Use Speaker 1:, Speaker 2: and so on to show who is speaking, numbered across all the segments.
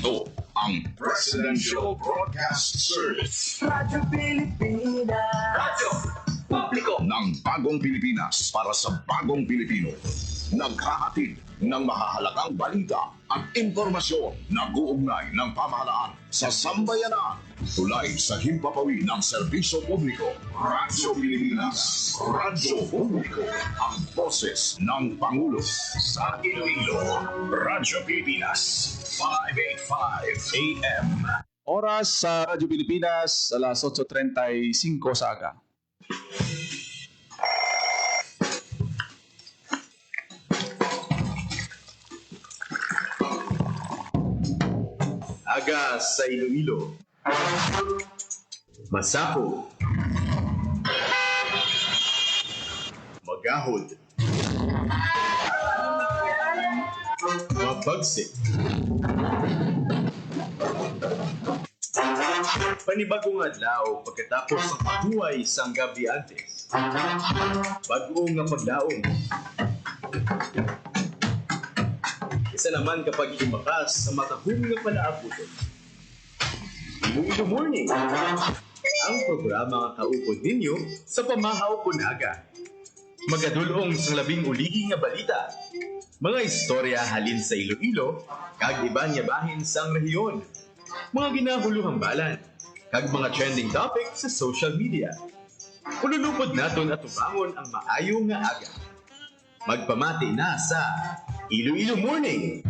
Speaker 1: Ito ang Presidential Broadcast Service.
Speaker 2: Radyo Pilipinas.
Speaker 1: Radyo Publiko ng Bagong Pilipinas para sa Bagong Pilipino. Naghahatid ng mahahalagang balita at impormasyon na guugnay ng pamahalaan sa sambayanan. Tulay sa himpapawid ng serbisyo publiko. Radyo Pilipinas. Radyo Publiko. Ang boses ng Pangulo sa Iloilo. Radyo Pilipinas. 585 AM.
Speaker 3: Oras sa Radyo Pilipinas, alas 8:35 sa aga.
Speaker 4: Aga sa Iloilo. Masapo. Magahod. Mabagsik. Panibagong adlaw pagkatapos ng pahuway sang gabi antes. Bagong nga pagdaong. Isa naman kapag lumakas sa matahong nga palaaputon. Iloilo Morning, ang programa nga kaupod ninyo sa pamahaw kunaga. Magadulong sa labing uligi nga balita. Mga istorya halin sa Iloilo, kag iba niya bahin sang rehiyon. Mga ginahuluhang balan, kag mga trending topic sa social media. Ululupod naton at tubangon ang maayo nga aga. Magpamati na sa Iloilo Morning.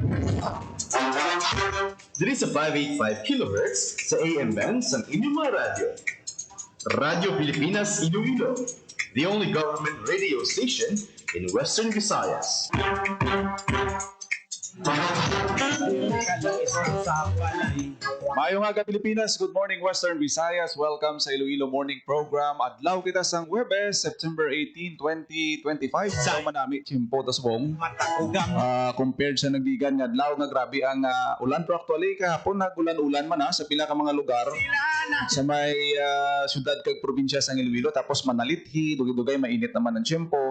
Speaker 4: Diri sa 585 kHz sa AM bands ng inyong mga radyo. Radyo Pilipinas Iloilo, the only government radio station in Western Visayas.
Speaker 3: Mayong aga Pilipinas, good morning Western Visayas. Welcome sa Iloilo Morning Program. Adlaw kita sang Huwebes, September 18, 2025. Sa manami, Chimpo Tasbong. Compared sa nagdigan nga adlaw nga grabe ang ulan. Pero actually kahapon nagulan-ulan man sa pila ka mga lugar sa may syudad kag probinsya sang Iloilo. Tapos manalithi, dugay-dugay mainit naman ang Chimpo.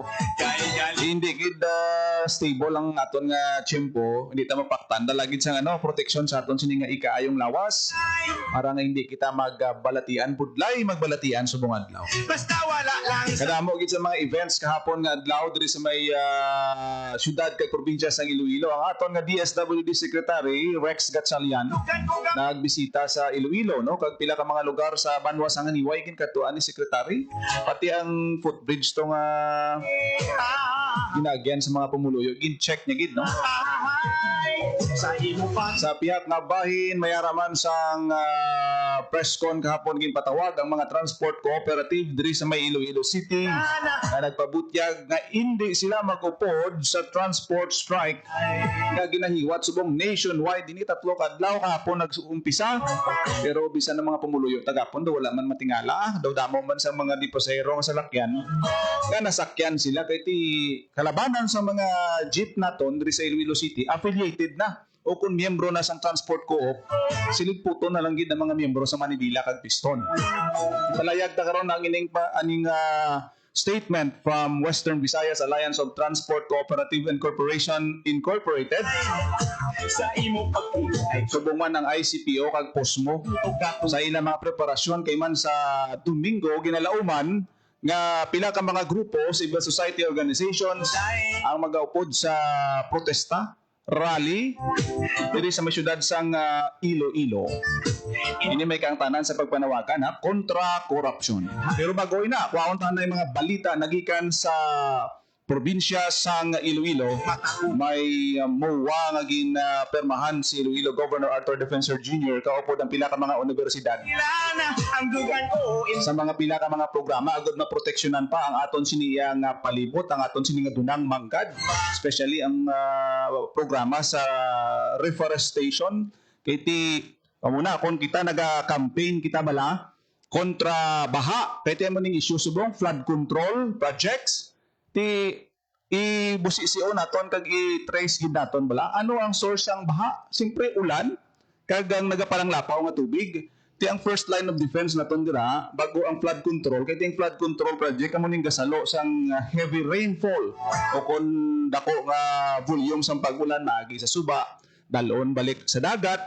Speaker 3: Hindi gid stable ang aton nga Chimpo. Hindi ta mapaktan dalagid sang protection sa aton sini nga ikaayong lawas para nga hindi kita magbalatian budlay magbalatian subong adlaw.
Speaker 2: Basta wala lang.
Speaker 3: Kadamo gid sa mga events kahapon nga adlaw diri sa may syudad kag probinsya sang Iloilo. Ang aton nga DSWD Secretary Rex Gatchalian nagbisita sa Iloilo kag pila ka mga lugar sa Banwa sang Aniway kin katuan ni secretary pati ang footbridge to nga ginagyan sa mga pumuluyo gin-check niya gid sa pihak nga bahin mayaraman sang presscon kahapon ginpatawag ang mga transport cooperative diri sa may Iloilo City na nagpabutyag nga hindi sila magupod sa transport strike nga ginahiwat subong nationwide dinhi tatlo ka adlaw kahapon nag-umpisa pero bisan ng mga pumuluyo tagapon daw wala man matingala daw damo man sa mga dipasahero nga salakyan nga nasakyan sila kay ti kalabanan sa mga jeep naton diri sa Iloilo City affiliated na o kung miyembro na sang transport co-op, siligputo na lang gid ang mga miyembro sa Manila kag Piston. Palayag ta karon ang aning statement from Western Visayas Alliance of Transport Cooperative and Corporation Incorporated.
Speaker 2: Sa imo pagpulay.
Speaker 3: Subungan ng ICPO kag POSMO sa ilang mga preparasyon kay man sa Domingo ginalauman nga pila ka mga grupo, civil society organizations ang magaupod sa protesta rally diri sa may syudad sang Iloilo. Ini may kaangtanan sa pagpanawagan kontra corruption. Pero bago ina, kuwaon ta na mga balita nagikan sa probinsya sang Iloilo. May MOA nga permahan si Iloilo Governor Arthur Defensor Jr. kaupod ang pila ka mga universidad.
Speaker 2: Ang dugan ko
Speaker 3: Sa mga pila ka mga programa agud na proteksyonan pa ang aton siniya nga palibot, ang aton sini nga dunang manggad, especially ang programa sa reforestation kay ti muna kung kita naga-campaign kita bala kontra baha kay ti mo ning issue subong flood control projects ti ibusisio naton kag i-trace gid naton bala ano ang source sang baha. Siyempre ulan kag ang nagapalang-lapaw nga tubig. Ti ang first line of defense naton dira bago ang flood control kay ting flood control project kamo ning gasalo sang heavy rainfall o kon dako nga volume sang pag-ulan maagi sa suba dalon balik sa dagat,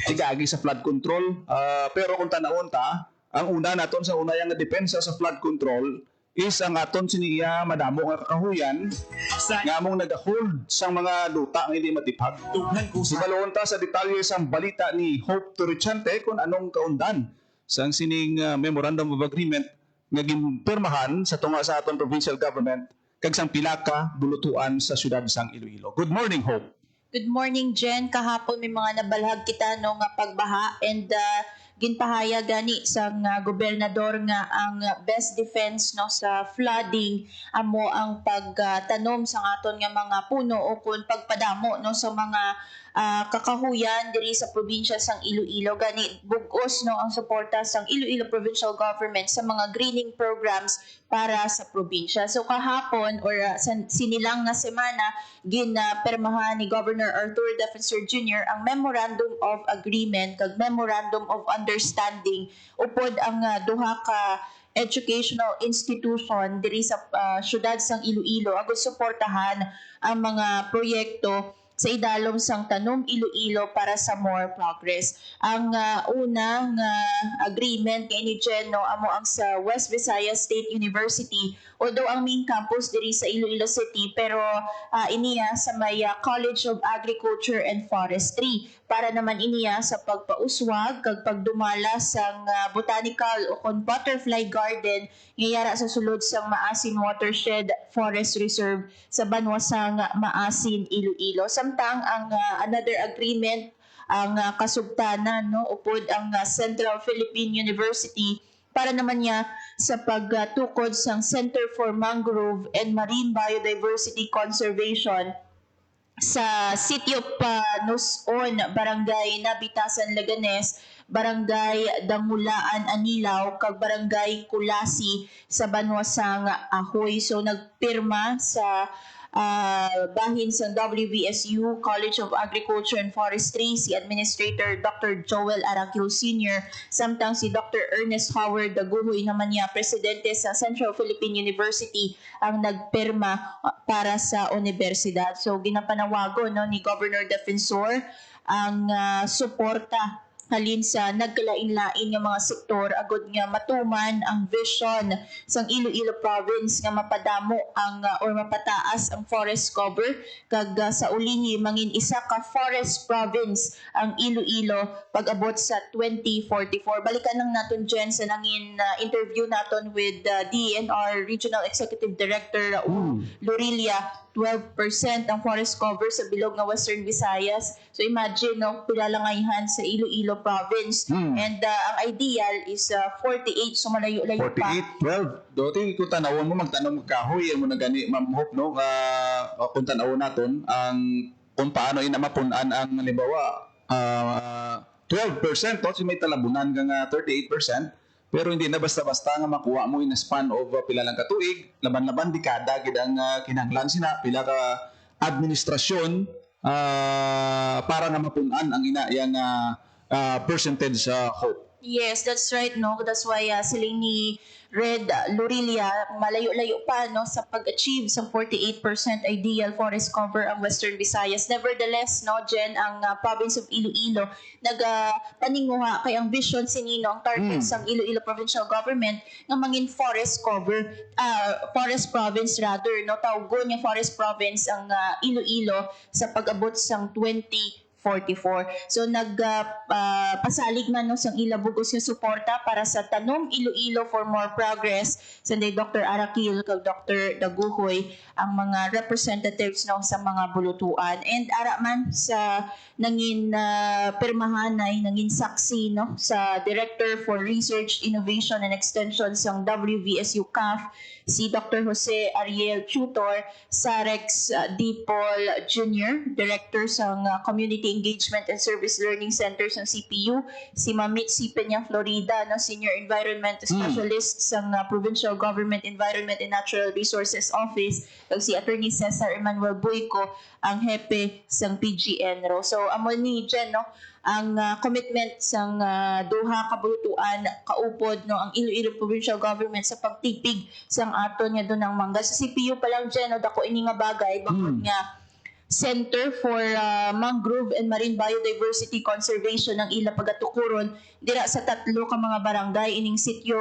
Speaker 3: tigagi sa flood control. Pero kung tanawon ta, ang una naton sa una yang depensa sa flood control is ang aton siniya madamo nga kakahuyan
Speaker 2: Sa
Speaker 3: nga mong nag-hold sa mga luta nga hindi matipag.
Speaker 2: tuhan ko sa
Speaker 3: Sibalon ta sa detalye sa balita ni Hope Torrichante kung anong kaundan sa sining Memorandum of Agreement nga gimpirmahan sa tunga sa aton provincial government kag sang pila ka bulutuan sa syudad sang Iloilo. Good morning, Hope.
Speaker 5: Good morning, Jen. Kahapon may mga nabalhag kita no nga pagbaha and ginpahaya gani sa gobernador nga ang best defense no sa flooding amo ang pagtanom sa aton nga mga puno o kung pagpadamo no sa mga kakahuyan diri sa probinsya sang Iloilo. Gani bugos no ang suporta sang Iloilo Provincial Government sa mga greening programs para sa probinsya. So kahapon or sinilang nga semana ginpermahan ni Governor Arthur Defensor Jr. ang Memorandum of Agreement kag Memorandum of Understanding upod ang duha ka educational institution diri sa syudad sang Iloilo agud suportahan ang mga proyekto sa idalom sang Tanom Iloilo para sa more progress. Ang una nga agreement kay ni Jen no amo ang sa West Visayas State University, although ang main campus diri sa Iloilo City pero iniya sa may College of Agriculture and Forestry para naman iniya sa pagpauswag kag pagdumala sang botanical o kon butterfly garden ngayara sa sulod sang Maasin Watershed Forest Reserve sa Banwasang Maasin, Iloilo. Samtang ang another agreement ang kasugtanan no upod ang Central Philippine University para naman niya sa pagtukod sang Center for Mangrove and Marine Biodiversity Conservation sa City of Nuson, Barangay Nabitasan, Laganes, Barangay Dangulaan, Anilaw, kag Barangay Kulasi sa Banwasang Ahoy. So nagpirma sa bahin sa WVSU College of Agriculture and Forestry si Administrator Dr. Joel Aracil Sr. samtang si Dr. Ernest Howard Daguhoy naman niya presidente sa Central Philippine University ang nagpirma para sa universidad. So ginapanawago no ni Governor Defensor ang suporta halin sa nagkalain-lain nga mga sektor agud nga matuman ang vision sang Iloilo province nga mapadamo ang or mapataas ang forest cover kag sa ulihi mangin isa ka forest province ang Iloilo pag-abot sa 2044. Balikan lang naton Jen sa nangin interview naton with DENR Regional Executive Director Raul Lorilia. 12% ang forest cover sa bilog nga Western Visayas. So imagine no, pilalangayhan sa Iloilo province. And ang ideal is 48, so malayo-layo pa.
Speaker 3: 48, 12. Doti kung tanawon mo magtanong kahoy mo na gani Ma'am Hope no kung tanawon naton ang kung paano inamapunan ang halimbawa 12% to si may talabunan nga 38%. Pero hindi na basta-basta nga makuha mo in a span of pila lang ka tuig, laban-laban dekada gid ang kinahanglan sina pila ka administrasyon para nga mapunan ang ina yang percentage sa Hope.
Speaker 5: Yes, that's right no. That's why siling ni Red Lorilia malayo-layo pa no sa pag-achieve sa 48% ideal forest cover ang Western Visayas. Nevertheless no Jen ang province of Iloilo paninguha kay ang vision sinino ang target sang Iloilo Provincial Government nga mangin forest cover forest province rather no tawgon nga forest province ang Iloilo sa pag-abot sang 2044. So pasalig man no sang ila bugos nga suporta para sa Tanom Iloilo for more progress sanday Dr. Aracil kag Dr. Daguhoy ang mga representatives no sa mga bulutuan. And ara man sa nangin pirmahanay nangin saksi no sa Director for Research, Innovation and Extension sang WVSU CAF si Dr. Jose Ariel Tutor, Sarex Dipol Jr., Director sang Community Engagement and Service Learning Center ng CPU, si Mamit C. Peña Florida, no, Senior Environment Specialist sang Provincial Government Environment and Natural Resources Office, kag si Attorney Cesar Emmanuel Boyco, ang hepe sang PGNRO. So amo ni Jen no ang commitment sang duha ka bulutuan kaupod no ang Iloilo Provincial Government sa pagtipig sang aton nga dunang mangga sa CPU pa lang Jen no dako ini nga bagay bakod nga Center for Mangrove and Marine Biodiversity Conservation ng ila pagatukuron dira sa 3 ka mga barangay ining sitio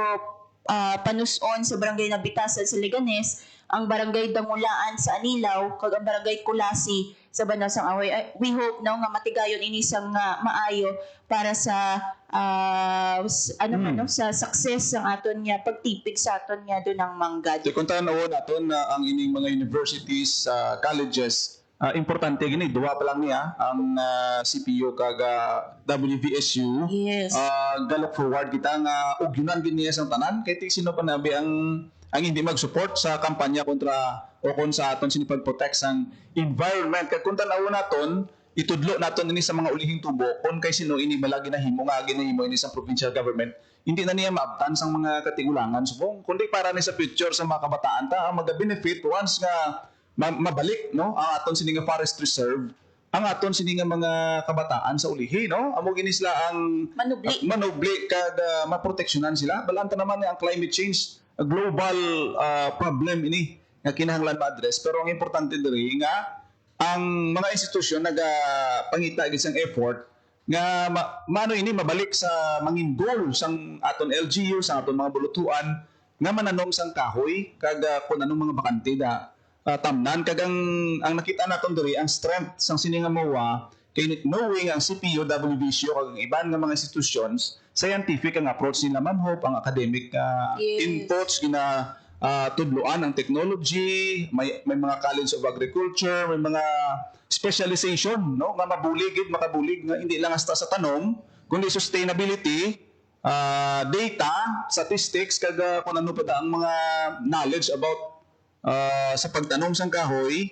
Speaker 5: Panuson sa barangay Nabitasan sa Leganes, ang barangay Dangulaan sa Anilaw, kag ang barangay Kulasi sa Banansang Away. We hope nga matigayon ini sang maayo para sa sa success ng aton nga pagtipig sa aton nga dunang manggad.
Speaker 3: So kung tanaw naton na ang ining mga universities, colleges, importante gini duwa pa lang niya ang CPU kag WVSU.
Speaker 5: Yes.
Speaker 3: Galok forward kita nga ugyunan gini sa tanan kay sino pa nabi ang hindi mag-support sa kampanya kontra o kon sa aton sinipag-protect sang environment. Kag kung tanaw naton itudlo naton ini sa mga ulihing tubo kon kay sino ini malagi na himo nga ginahimo ini sa provincial government, hindi na niya maabtan sang mga katigulangan subong kundi para ni sa future sa mga kabataan ta ang mag-benefit once nga mabalik no ang aton sini nga forest reserve, ang aton sini nga mga kabataan sa ulihi no amo gini sila ang manubli kag maproteksyonan sila balanta naman ang climate change a global problem ini nga kinahanglan ma-address. Pero ang importante diri nga ang mga institusyon nagapangita gid sang effort nga mano ini mabalik sa mangin goal sang aton LGU sa aton mga bulutuan nga mananom sang kahoy kag kun anong mga bakante da tamnan kag ang nakita naton diri ang strength sang sini nga MOA kay knowing ang CPU, WVSU kag ang iban nga mga institutions scientific ang approach nila Ma'am Hope, ang academic inputs gina tudloan ang technology, may mga college of agriculture, may mga specialization no nga mabuligid makabulig nga hindi lang hasta sa tanom kundi sustainability, data, statistics kag kun ano pa ang mga knowledge about sa pagtanom sang kahoy,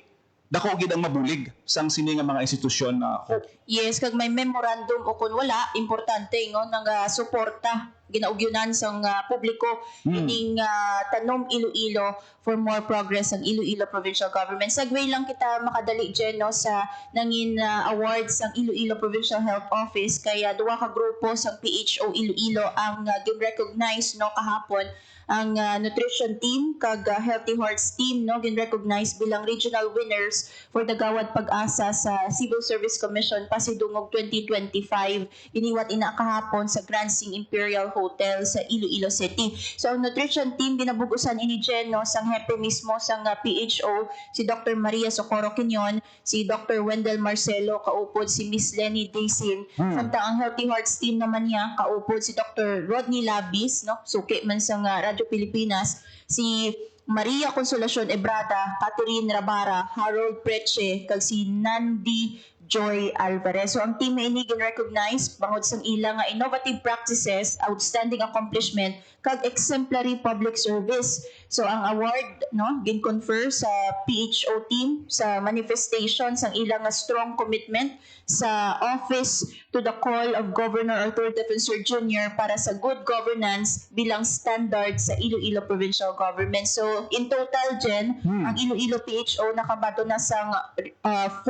Speaker 3: dako gid ang mabulig sang sini nga mga institusyon na Hope.
Speaker 5: Yes, kag may memorandum o kun wala, importante nga suporta ginaugyunan sang publiko ining tanom Iloilo for more progress ang Iloilo Provincial Government. Sagway lang kita makadali dyan no, sa nangin awards ang Iloilo Provincial Health Office kaya duwa ka grupo sang PHO Iloilo ang gin-recognize no kahapon ang nutrition team kag Healthy Hearts team no gin-recognize bilang regional winners for the Gawad Pag-asa sa Civil Service Commission Pasidungog 2025 iniwat ina kahapon sa Grand Sing Imperial Hotel sa Iloilo City. So ang nutrition team ginabugusan ini Jen no sang hepe mismo sang PHO si Dr. Maria Socorro Quinion, si Dr. Wendell Marcelo kaupod si Miss Lenny Dacin. Samtang ang Healthy Hearts team naman niya kaupod si Dr. Rodney Labis no suki man sang Radyo Pilipinas, si Maria Consolacion Ebrada, Catherine Rabara, Harold Preche, kag si Nandi Joy Alvarez. So ang team na ini gin-recognize bangod sang ilang innovative practices, outstanding accomplishment, kag exemplary public service. So ang award no gin-confer sa PHO team sa manifestation sang ilang strong commitment sa office to the call of Governor Arthur Defensor Jr. para sa good governance bilang standard sa Iloilo Provincial Government. So in total Jen, ang Iloilo PHO nakabato na sang 4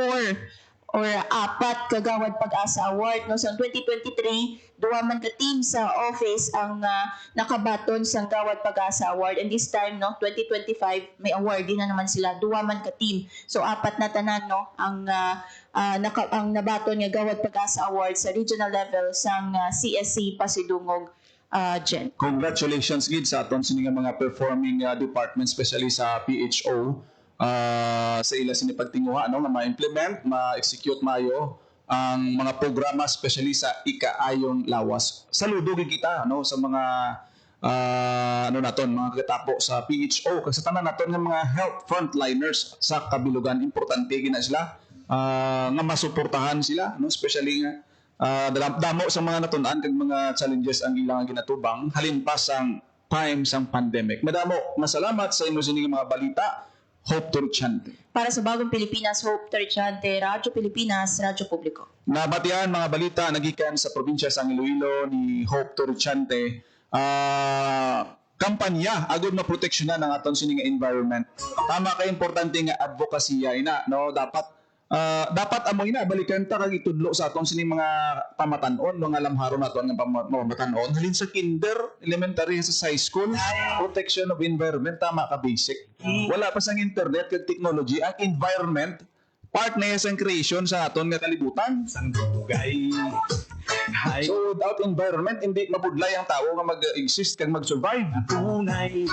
Speaker 5: kagawad Pag-asa Award no sa 2023 duwa man ka team sa office ang nakabaton sa Gawad Pag-asa Award, and this time no 2025 may award din na naman sila duwa man ka team, so 4 na tanan no ang nabaton nga Gawad Pag-asa Award sa regional level sang CSC Pasidungog. Jen,
Speaker 3: Congratulations gid sa aton sini nga mga performing department especially sa PHO. Sa ila sinipagtinguha no nga ma-implement, ma-execute mayo ang mga programa especially sa ikaayong lawas. Saludo gid kita no sa mga mga katapo sa PHO kag sa tanan naton nga mga health frontliners sa kabilugan. Importante gina sila nga masuportahan sila no especially nga damo sa mga natun-an kag mga challenges ang ilang ginatubang halin pa sang time sang pandemic. Madamo masalamat sa inyo sini mga balita. Hope Torchante.
Speaker 5: Para sa Bagong Pilipinas, Hope Torchante, Radyo Pilipinas, Radyo Publiko.
Speaker 3: Nabatian mga balita nagikan sa probinsya sang Iloilo ni Hope Torchante. Kampanya agud na proteksyonan ang aton sini nga environment. Tama kay importante nga advokasya ina no dapat amo ina balikan ta kag itudlo sa aton sini mga pamatanon mga lamharon naton nga pamatanon halin sa kinder, elementary sa high school. Protection of environment tama ka basic. Wala pa sang internet kag technology ang environment part na isang creation sa aton nga kalibutan.
Speaker 2: Sang dugay. Hay
Speaker 3: So without environment, hindi mabudlay ang tao nga mag-exist kag mag-survive.
Speaker 2: tunay.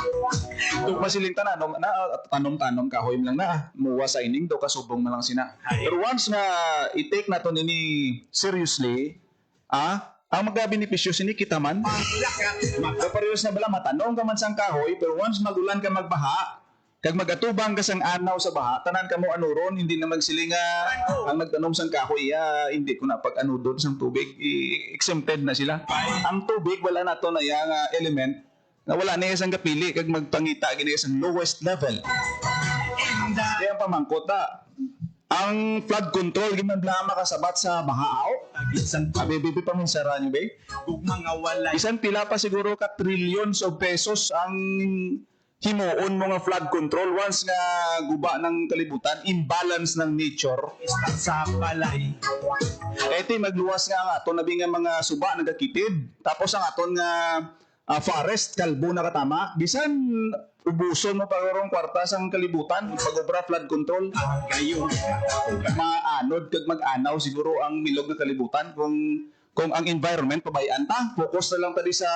Speaker 3: Masiling tanom na tanom-tanom kahoy lang na muwa sa ining do kasubong na lang sina. Pero once nga i-take naton ini seriously, ang magbenepisyo sini kita man. Kaparehas na bala matanong ka man sang kahoy, pero once magulan ka magbaha, kag magatubang ka sang anaw sa baha, tanan ka mo anuron, hindi na magsilinga ang nagtanom sang kahoy, hindi ko na pag anudon sang tubig, exempted na sila. Ang tubig wala na to na yang element na wala na isang kapili kag magpangita gini isang lowest level. Kaya ang pamangkota, ang flood control giman blama kasabat sa bahaaw.
Speaker 2: Isang
Speaker 3: Bibi pa minsara nyo, be?
Speaker 2: mga walay.
Speaker 3: Isang pila pa siguro ka trillions of pesos ang himuon mo nga flood control once nga guba ng kalibutan, imbalance ng nature.
Speaker 2: Sa balay.
Speaker 3: Eti magluwas nga ang aton nabi nga mga suba nagakitid. Tapos ang aton nga forest kalbo na katama. Bisan ubuson mo pagorong kwarta sang kalibutan pag-obra flood control.
Speaker 2: Kayo.
Speaker 3: Maanod kag mag-anaw siguro ang milog ng kalibutan kung ang environment pabayaan ta, focus na lang tadi sa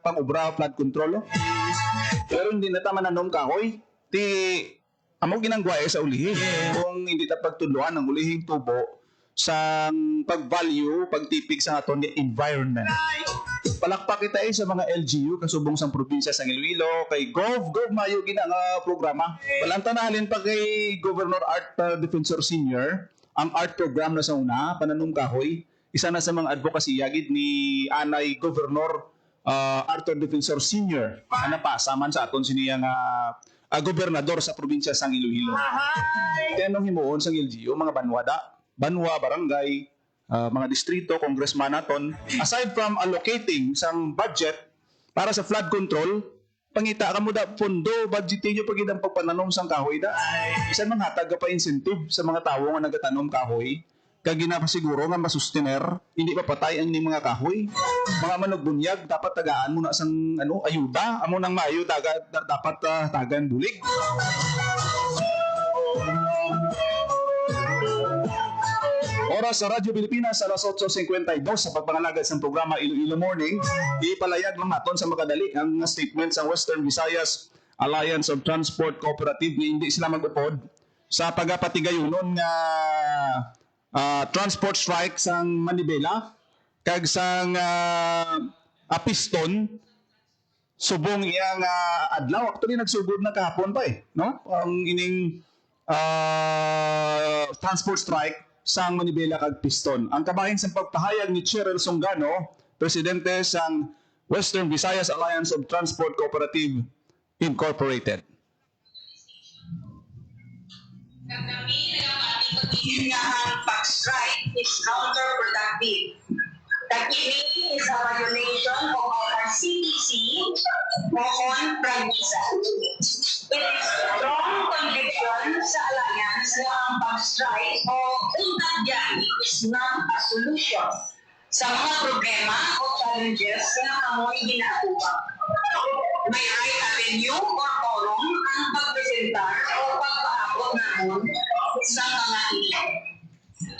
Speaker 3: pag-obra flood control. Pero hindi na ta mananom kahoy, ti amo ginangguay sa ulihin. Kung hindi ta pagtudloan ang ulihing tubo sa pag-value, pagtipig sa aton nga environment. Palakpak kita sa mga LGU kasubong sa probinsya sa Iloilo, kay Gov mayo gina nga programa. Balanta na halin pa kay Governor Art Defensor Senior, ang art program na sa una, pananong kahoy, isa na sa mga advocacy yagid ni Anay Governor Arthur Defensor Senior. Ano pa, saman sa aton siniya nga gobernador sa probinsya sa Iloilo. Kaya nung himuon sa LGU, mga banwa, barangay, mga distrito, congressman naton, aside from allocating sang budget para sa flood control, pangita ka mo da pondo, budgeting nyo pag idang pagpananom sang kahoy da. Isan mga hatag pa incentive sa mga tao nga nagatanom kahoy, kag ginapasiguro nga masustener, hindi pa patay ang ining mga kahoy. Mga manugbunyag, dapat tagaan mo na sang ayuda, amo nang maayo dapat tagan bulig. Oras sa Radyo Pilipinas, alas 8:52 sa pagpangalagad sa programa Iloilo Morning. Ipalayag lang naton sa makadali ang statement sa Western Visayas Alliance of Transport Cooperative na hindi sila mag-upod sa pagapatigayonon nga transport strike sang Manibela kag sang Piston subong iyang adlaw. Actually nagsugod na kahapon pa no? Ang ining transport strike sang Manibela kag Piston. Ang kabahin sa pagpahayag ni Cheryl Songano, presidente sang Western Visayas Alliance of Transport Cooperative Incorporated.
Speaker 6: Ang pag-strike is counterproductive. Takili is a violation of our CTC Mohon Prangisa. It is strong conviction sa alliance na ang pag-strike o untagyan is not a solution sa mga problema o challenges na amoy ginagawa. May right avenue or forum ang pagpresentar o pagpaabot namon sa mga ilo.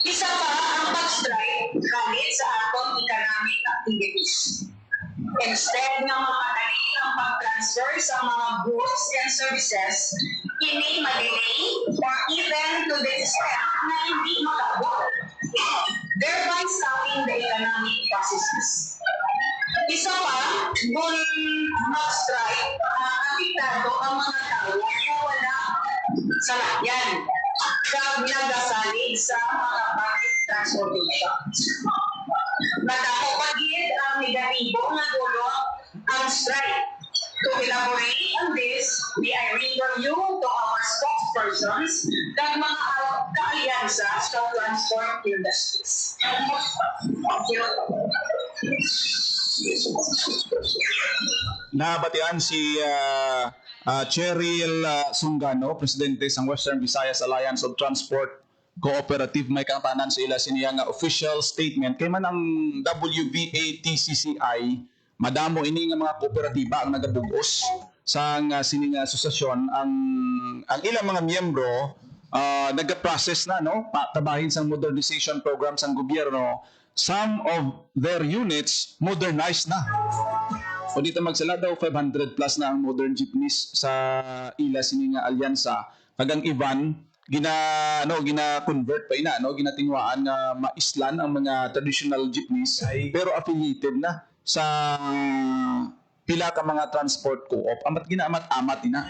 Speaker 6: Isa pa ang pag-strike galit sa atong economic activities. Instead na mapadali ang pag-transfer sa mga goods and services, ini ma-delay or even to the extent na hindi makabot, thereby stopping the economic processes. Isa pa, kung mag-strike, apektado ang mga tao na wala sa lakyan kag nagasalig sa mga public transportation. Madamo pagid ang negatibo nga dulo ang strike. To elaborate on this, I refer you to our spokespersons kag mga kaalyansa sa transport industries.
Speaker 3: Nabatian si Cheryl Songano, presidente ng Western Visayas Alliance of Transport Cooperative. May kantanan sa ila siniya nga official statement kay man ang WBA-TCCI madamo ini nga mga kooperatiba ang nagabugos sa sining asosasyon ang ilang mga miyembro nag-process na tabahin sang modernization program sang gobyerno. Some of their units modernized na. O dito magsala daw 500 plus na ang modern jeepneys sa ila sini nga alyansa. Kagang iban gina-convert pa ina, ginatingwaan nga maislan ang mga traditional jeepneys pero affiliated na sa pila ka mga transport co-op. Amat ginaamat-amat ina.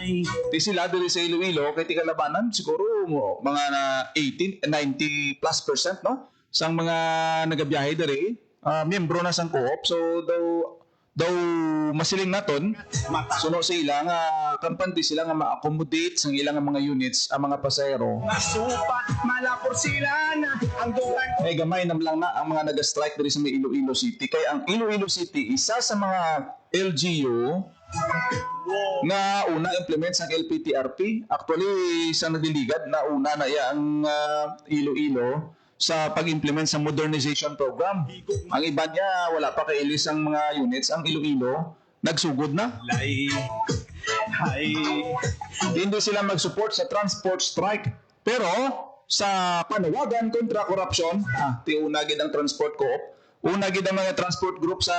Speaker 3: Di sila diri sa Iloilo kay tikalabanan siguro mga 90 plus % sang mga nagabiyahe diri miyembro na sang co-op. So daw masiling naton suno sa ila nga kampante sila nga ma-accommodate sang ilang mga units ang mga pasahero.
Speaker 2: Masupa, malapor sila na ang duran.
Speaker 3: Gamay nam lang na ang mga nag-strike diri sa may Iloilo City. Kay ang Iloilo City isa sa mga LGU na una implement sa LPTRP. Actually sa nadiligad na una na iya ang Iloilo sa pag-implement sa modernization program. Ang iba niya wala pa kailis ang mga units. Ang Iloilo nagsugod na. Hindi sila mag-support sa transport strike. Pero sa panawagan kontra korupsyon, tiuna gid ang transport co-op, una gid ang mga transport group sa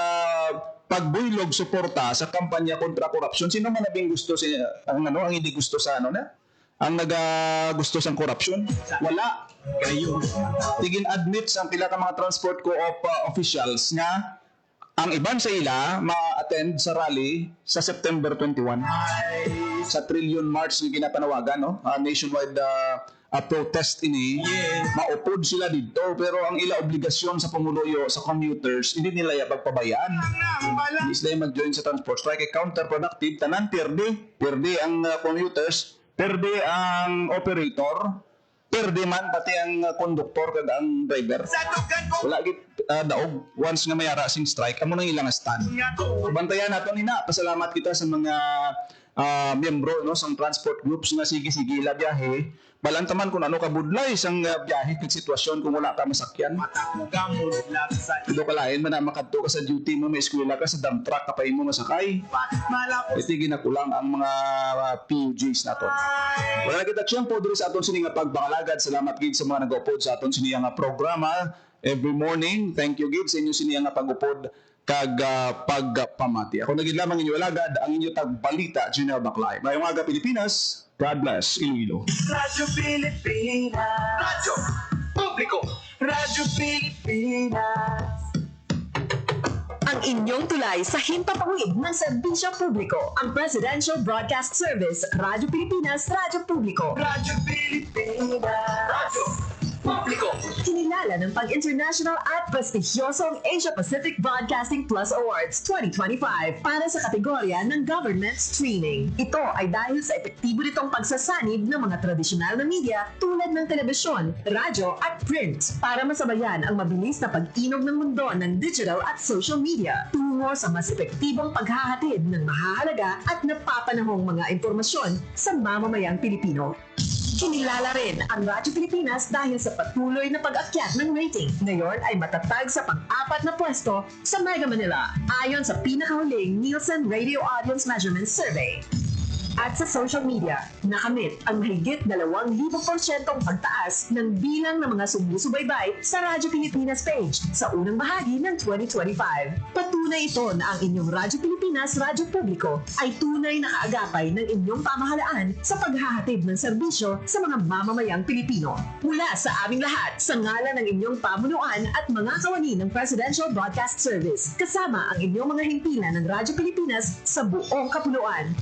Speaker 3: pagbuylog suporta sa kampanya kontra korupsyon. Sino man nabing gusto ang hindi gusto sa ang gusto sang korupsyon? Wala.
Speaker 2: Kayo.
Speaker 3: Tigin admit sa pila ka mga transport co-op officials nga ang iban sa ila ma-attend sa rally sa September 21 sa Trillion March nga ginapanawagan nationwide protest ini. Maupod sila dito pero ang ila obligasyon sa pamuluyo sa commuters hindi nila pagpabayaan. Hindi sila mag-join sa transport strike. Counterproductive, tanan perde ang commuters, perde ang operator, perde man pati ang konduktor kag ang driver. Wala gid daog once nga mayara sing strike amo nang ilang stand. Bantayan nato nina. Pasalamat kita sa mga miyembro sang transport groups nga sige la biyahe. Balantaman kung ano kabudlay sang biyahe kag sitwasyon kung wala ka masakyan. Ito kalain man na makadto ka sa duty mo, may eskwela ka sa dump truck kapay mo masakay. Iti ginakulang ang mga PUJs nato. Wala kita siyang po diri sa aton sini nga pagbangalagad. Salamat gid sa mga nag-upod sa aton sini nga programa every morning. Thank you gid sa inyo sini nga pag-upod kag pagpamati. Ako nagid lamang inyo alagad ang inyo tagbalita Junior Baclay. Mayong aga Pilipinas. God bless Iloilo.
Speaker 2: Radyo Pilipinas.
Speaker 1: Radyo Publiko.
Speaker 2: Radyo Pilipinas.
Speaker 7: Ang inyong tulay sa himpapawid ng serbisyo publiko, ang Presidential Broadcast Service, Radyo Pilipinas, Radyo Publiko.
Speaker 2: Radyo Pilipinas.
Speaker 1: Radyo Publiko.
Speaker 7: Kinilala ng pang-international at prestigyosong Asia Pacific Broadcasting Plus Awards 2025 para sa kategorya ng Government Streaming. Ito ay dahil sa epektibo nitong pagsasanib ng mga tradisyonal na media tulad ng telebisyon, radyo at print para masabayan ang mabilis na pag-inog ng mundo ng digital at social media tungo sa mas epektibong paghahatid ng mahahalaga at napapanahong mga impormasyon sa mamamayang Pilipino. Kinilala rin ang Radyo Pilipinas dahil sa patuloy na pag-akyat ng rating. Ngayon ay matatag sa pang-4 na pwesto sa Mega Manila ayon sa pinakahuling Nielsen Radio Audience Measurement Survey. At sa social media, nakamit ang mahigit 2,000% pagtaas ng bilang ng mga sumusubaybay sa Radyo Pilipinas page sa unang bahagi ng 2025. Patunay ito na ang inyong Radyo Pilipinas Radyo Publiko ay tunay na kaagapay ng inyong pamahalaan sa paghahatid ng serbisyo sa mga mamamayang Pilipino. Mula sa aming lahat, sa ngalan ng inyong pamunuan at mga kawani ng Presidential Broadcast Service, kasama ang inyong mga himpilan ng Radyo Pilipinas sa buong kapuluan.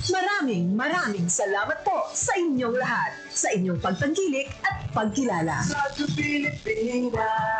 Speaker 7: Maraming salamat po sa inyong lahat, sa inyong pagtangkilik at pagkilala.
Speaker 2: Radyo Pilipinas.